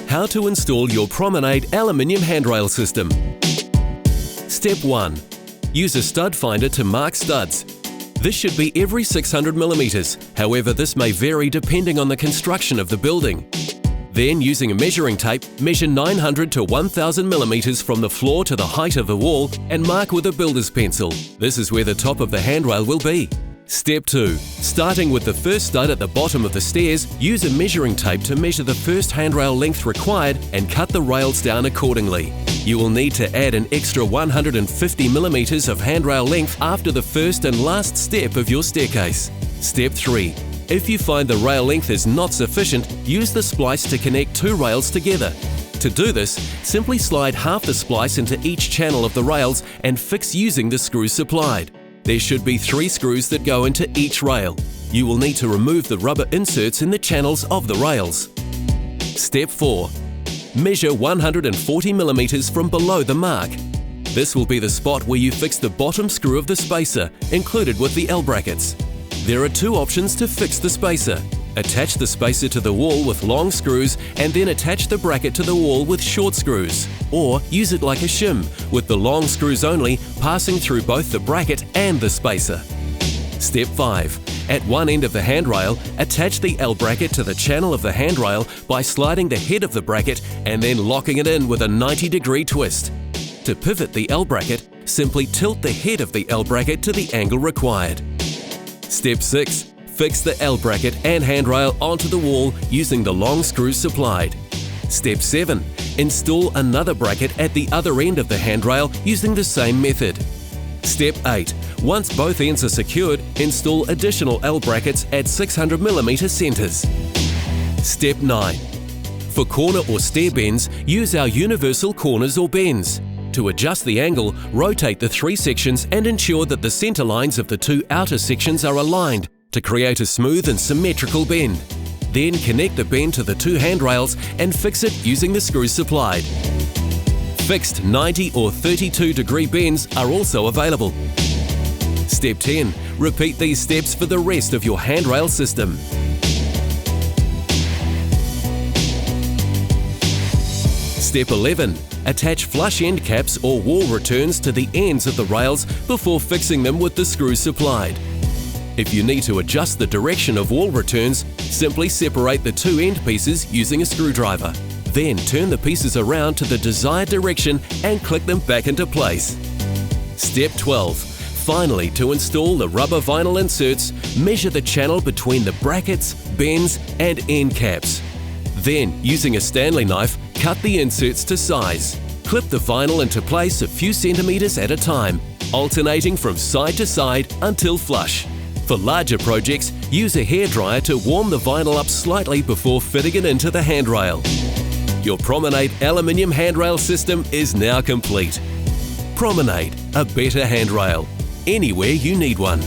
How to install your Promenaid aluminium handrail system. Step 1. Use a stud finder to mark studs. This should be every 600 mm, however this may vary depending on the construction of the building. Then, using a measuring tape, measure 900 to 1000 mm from the floor to the height of the wall and mark with a builder's pencil. This is where the top of the handrail will be. Step 2. Starting with the first stud at the bottom of the stairs, use a measuring tape to measure the first handrail length required and cut the rails down accordingly. You will need to add an extra 150 mm of handrail length after the first and last step of your staircase. Step 3. If you find the rail length is not sufficient, use the splice to connect two rails together. To do this, simply slide half the splice into each channel of the rails and fix using the screws supplied. There should be 3 screws that go into each rail. You will need to remove the rubber inserts in the channels of the rails. Step 4. Measure 140 mm from below the mark. This will be the spot where you fix the bottom screw of the spacer, included with the L brackets. There are 2 options to fix the spacer. Attach the spacer to the wall with long screws and then attach the bracket to the wall with short screws. Or use it like a shim, with the long screws only passing through both the bracket and the spacer. Step 5. At one end of the handrail, attach the L bracket to the channel of the handrail by sliding the head of the bracket and then locking it in with a 90-degree twist. To pivot the L bracket, simply tilt the head of the L bracket to the angle required. Step 6. Fix the L bracket and handrail onto the wall using the long screws supplied. Step 7. Install another bracket at the other end of the handrail using the same method. Step 8. Once both ends are secured, install additional L brackets at 600 mm centers. Step 9. For corner or stair bends, use our universal corners or bends. To adjust the angle, rotate the 3 sections and ensure that the center lines of the 2 outer sections are aligned to create a smooth and symmetrical bend. Then connect the bend to the 2 handrails and fix it using the screws supplied. Fixed 90 or 32-degree bends are also available. Step 10. Repeat these steps for the rest of your handrail system. Step 11. Attach flush end caps or wall returns to the ends of the rails before fixing them with the screws supplied. If you need to adjust the direction of wall returns, simply separate the 2 end pieces using a screwdriver. Then turn the pieces around to the desired direction and click them back into place. Step 12. Finally, to install the rubber vinyl inserts, measure the channel between the brackets, bends and end caps. Then, using a Stanley knife, cut the inserts to size. Clip the vinyl into place a few centimeters at a time, alternating from side to side until flush. For larger projects, use a hairdryer to warm the vinyl up slightly before fitting it into the handrail. Your Promenaid aluminium handrail system is now complete. Promenaid, a better handrail, anywhere you need one.